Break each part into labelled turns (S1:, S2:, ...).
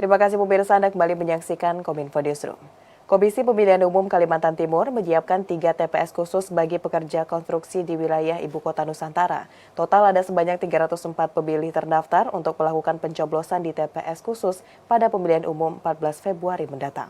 S1: Terima kasih pemirsa, Anda kembali menyaksikan Kominfo Newsroom. Komisi Pemilihan Umum Kalimantan Timur menyiapkan 3 TPS khusus bagi pekerja konstruksi di wilayah Ibu Kota Nusantara. Total ada sebanyak 304 pemilih terdaftar untuk melakukan pencoblosan di TPS khusus pada pemilihan umum 14 Februari mendatang.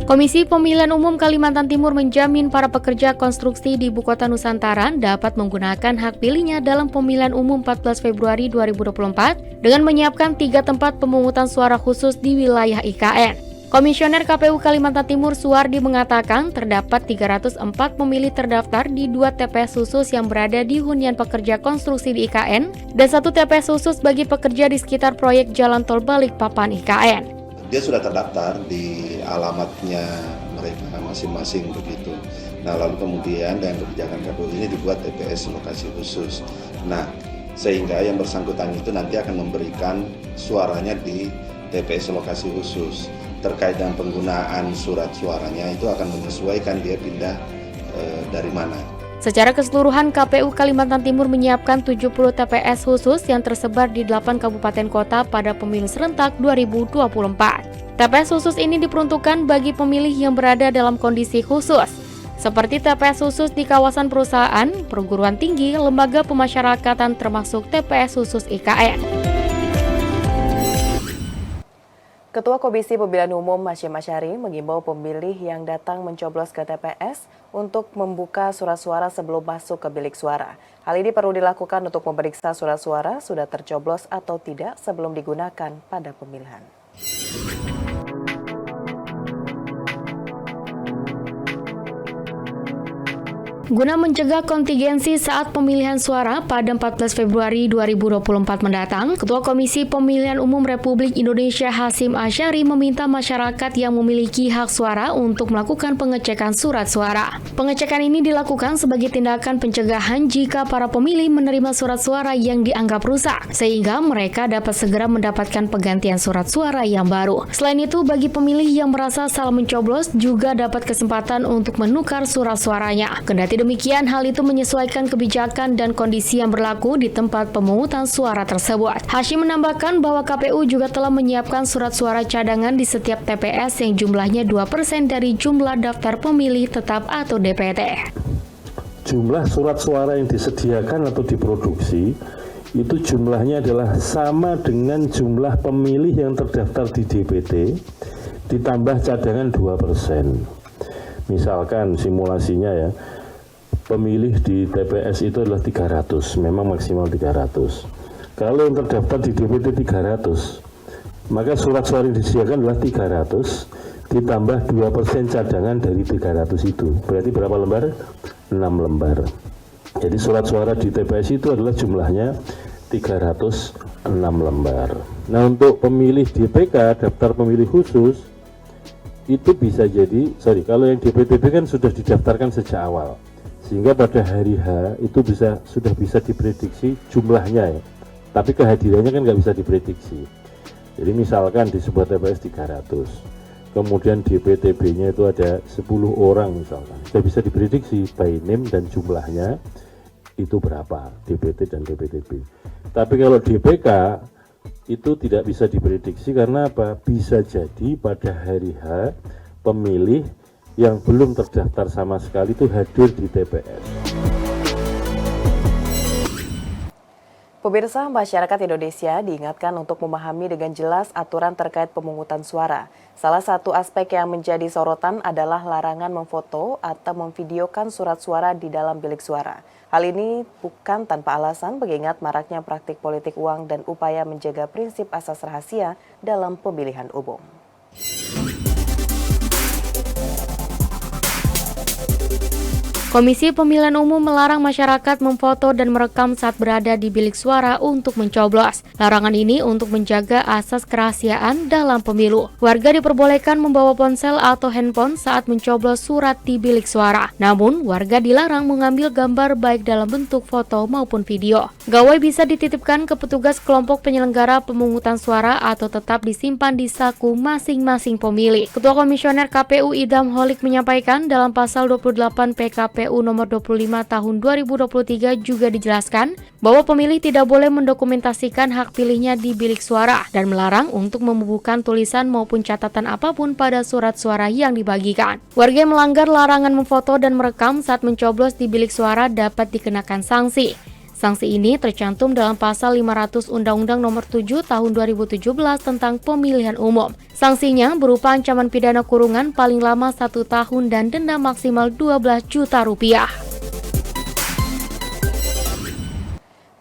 S2: Komisi Pemilihan Umum Kalimantan Timur menjamin para pekerja konstruksi di Ibu Kota Nusantara dapat menggunakan hak pilihnya dalam pemilihan umum 14 Februari 2024 dengan menyiapkan 3 tempat pemungutan suara khusus di wilayah IKN. Komisioner KPU Kalimantan Timur Suwardi mengatakan terdapat 304 pemilih terdaftar di 2 TPS khusus yang berada di hunian pekerja konstruksi di IKN dan 1 TPS khusus bagi pekerja di sekitar proyek Jalan Tol Balikpapan IKN.
S3: Dia sudah terdaftar di alamatnya mereka masing-masing begitu. Nah, lalu kemudian dengan kebijakan KPU ini dibuat TPS lokasi khusus. Nah, sehingga yang bersangkutan itu nanti akan memberikan suaranya di TPS lokasi khusus. Terkait dengan penggunaan surat suaranya itu akan menyesuaikan dia pindah dari mana.
S2: Secara keseluruhan, KPU Kalimantan Timur menyiapkan 70 TPS khusus yang tersebar di 8 kabupaten kota pada pemilu serentak 2024. TPS khusus ini diperuntukkan bagi pemilih yang berada dalam kondisi khusus, seperti TPS khusus di kawasan perusahaan, perguruan tinggi, lembaga pemasyarakatan termasuk TPS khusus IKN.
S1: Ketua Komisi Pemilihan Umum Hasyim Asyari mengimbau pemilih yang datang mencoblos ke TPS untuk membuka surat suara sebelum masuk ke bilik suara. Hal ini perlu dilakukan untuk memeriksa surat suara sudah tercoblos atau tidak sebelum digunakan pada pemilihan.
S2: Guna mencegah kontingensi saat pemilihan suara pada 14 Februari 2024 mendatang, Ketua Komisi Pemilihan Umum Republik Indonesia Hasyim Asyari meminta masyarakat yang memiliki hak suara untuk melakukan pengecekan surat suara. Pengecekan ini dilakukan sebagai tindakan pencegahan jika para pemilih menerima surat suara yang dianggap rusak, sehingga mereka dapat segera mendapatkan penggantian surat suara yang baru. Selain itu, bagi pemilih yang merasa salah mencoblos juga dapat kesempatan untuk menukar surat suaranya. Kendati demikian, hal itu menyesuaikan kebijakan dan kondisi yang berlaku di tempat pemungutan suara tersebut. Hasyim menambahkan bahwa KPU juga telah menyiapkan surat suara cadangan di setiap TPS yang jumlahnya 2% dari jumlah daftar pemilih tetap atau DPT.
S4: Jumlah surat suara yang disediakan atau diproduksi itu jumlahnya adalah sama dengan jumlah pemilih yang terdaftar di DPT ditambah cadangan 2%. Misalkan simulasinya ya, pemilih di TPS itu adalah 300, memang maksimal 300. Kalau yang terdaftar di DPT 300, maka surat suara yang disediakan adalah 300, ditambah 2% cadangan dari 300 itu. Berarti berapa lembar? 6 lembar. Jadi surat suara di TPS itu adalah jumlahnya 306 lembar. Nah, untuk pemilih DPK, daftar pemilih khusus, itu bisa jadi, kalau yang DPTB kan sudah didaftarkan sejak awal. Sehingga pada hari H itu sudah bisa diprediksi jumlahnya ya. Tapi kehadirannya kan nggak bisa diprediksi. Jadi misalkan di sebuah TPS 300, kemudian DPTB-nya itu ada 10 orang misalkan. Sudah bisa diprediksi by name dan jumlahnya itu berapa, DPT dan DPTB. Tapi kalau DPK itu tidak bisa diprediksi karena apa? Bisa jadi pada hari H pemilih yang belum terdaftar sama sekali itu hadir di TPS.
S1: Pemirsa, masyarakat Indonesia diingatkan untuk memahami dengan jelas aturan terkait pemungutan suara. Salah satu aspek yang menjadi sorotan adalah larangan memfoto atau memvideokan surat suara di dalam bilik suara. Hal ini bukan tanpa alasan mengingat maraknya praktik politik uang dan upaya menjaga prinsip asas rahasia dalam pemilihan umum.
S2: Komisi Pemilihan Umum melarang masyarakat memfoto dan merekam saat berada di bilik suara untuk mencoblos. Larangan ini untuk menjaga asas kerahasiaan dalam pemilu. Warga diperbolehkan membawa ponsel atau handphone saat mencoblos surat di bilik suara. Namun, warga dilarang mengambil gambar baik dalam bentuk foto maupun video. Gawai bisa dititipkan ke petugas kelompok penyelenggara pemungutan suara atau tetap disimpan di saku masing-masing pemilih. Ketua Komisioner KPU Idham Holik menyampaikan dalam pasal 28 PKP KPU nomor 25 tahun 2023 juga dijelaskan bahwa pemilih tidak boleh mendokumentasikan hak pilihnya di bilik suara dan melarang untuk membubuhkan tulisan maupun catatan apapun pada surat suara yang dibagikan. Warga yang melanggar larangan memfoto dan merekam saat mencoblos di bilik suara dapat dikenakan sanksi. Sanksi ini tercantum dalam pasal 500 Undang-Undang Nomor 7 Tahun 2017 tentang Pemilihan Umum. Sanksinya berupa ancaman pidana kurungan paling lama 1 tahun dan denda maksimal 12 juta rupiah.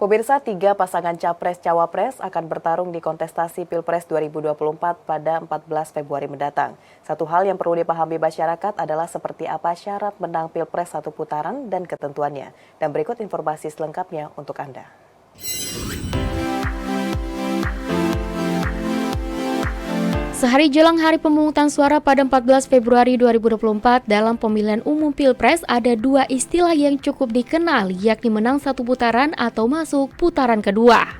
S1: Pemirsa, 3 pasangan Capres-Cawapres akan bertarung di kontestasi Pilpres 2024 pada 14 Februari mendatang. Satu hal yang perlu dipahami masyarakat adalah seperti apa syarat menang Pilpres 1 putaran dan ketentuannya. Dan berikut informasi selengkapnya untuk Anda.
S2: Sehari jelang hari pemungutan suara pada 14 Februari 2024 dalam pemilihan umum Pilpres ada 2 istilah yang cukup dikenal, yakni menang 1 putaran atau masuk putaran kedua.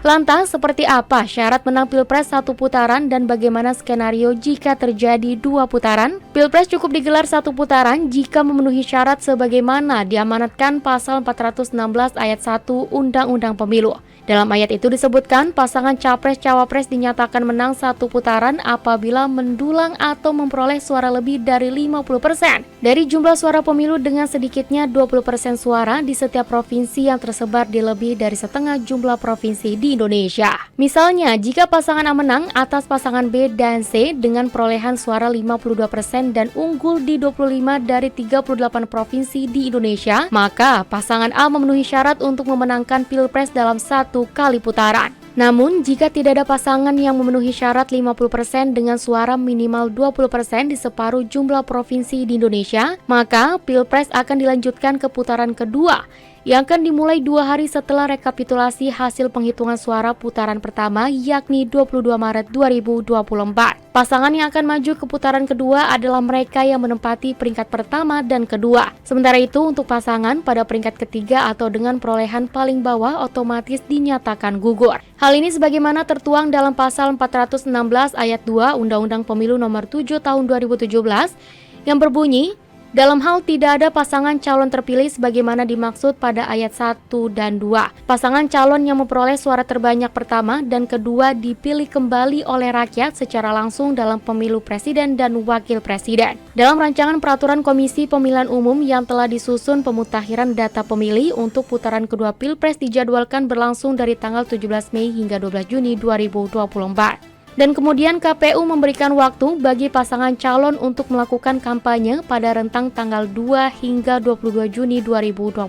S2: Lantas, seperti apa syarat menang Pilpres 1 putaran dan bagaimana skenario jika terjadi 2 putaran? Pilpres cukup digelar 1 putaran jika memenuhi syarat sebagaimana diamanatkan pasal 416 ayat 1 Undang-Undang Pemilu. Dalam ayat itu disebutkan pasangan Capres-Cawapres dinyatakan menang 1 putaran apabila mendulang atau memperoleh suara lebih dari 50% dari jumlah suara pemilu dengan sedikitnya 20% suara di setiap provinsi yang tersebar di lebih dari setengah jumlah provinsi di Indonesia. Misalnya, jika pasangan A menang atas pasangan B dan C dengan perolehan suara 52% dan unggul di 25 dari 38 provinsi di Indonesia, maka pasangan A memenuhi syarat untuk memenangkan Pilpres dalam 1 kali putaran. Namun, jika tidak ada pasangan yang memenuhi syarat 50% dengan suara minimal 20% di separuh jumlah provinsi di Indonesia, maka Pilpres akan dilanjutkan ke putaran kedua yang akan dimulai 2 hari setelah rekapitulasi hasil penghitungan suara putaran pertama, yakni 22 Maret 2024. Pasangan yang akan maju ke putaran kedua adalah mereka yang menempati peringkat pertama dan kedua. Sementara itu, untuk pasangan pada peringkat ketiga atau dengan perolehan paling bawah otomatis dinyatakan gugur. Hal ini sebagaimana tertuang dalam pasal 416 ayat 2 Undang-Undang Pemilu Nomor 7 Tahun 2017 yang berbunyi, dalam hal tidak ada pasangan calon terpilih sebagaimana dimaksud pada ayat 1 dan 2. Pasangan calon yang memperoleh suara terbanyak pertama dan kedua dipilih kembali oleh rakyat secara langsung dalam pemilu presiden dan wakil presiden. Dalam rancangan peraturan Komisi Pemilihan Umum yang telah disusun, pemutahiran data pemilih untuk putaran kedua Pilpres dijadwalkan berlangsung dari tanggal 17 Mei hingga 12 Juni 2024. Dan kemudian KPU memberikan waktu bagi pasangan calon untuk melakukan kampanye pada rentang tanggal 2 hingga 22 Juni 2024.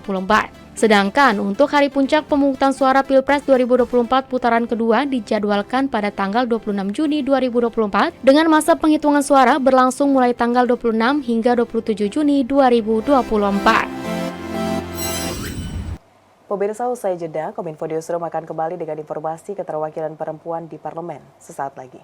S2: Sedangkan untuk hari puncak pemungutan suara Pilpres 2024 putaran kedua dijadwalkan pada tanggal 26 Juni 2024 dengan masa penghitungan suara berlangsung mulai tanggal 26 hingga 27 Juni 2024.
S1: Pemirsa, usai jeda, Kominfo Newsroom akan kembali dengan informasi keterwakilan perempuan di parlemen sesaat lagi.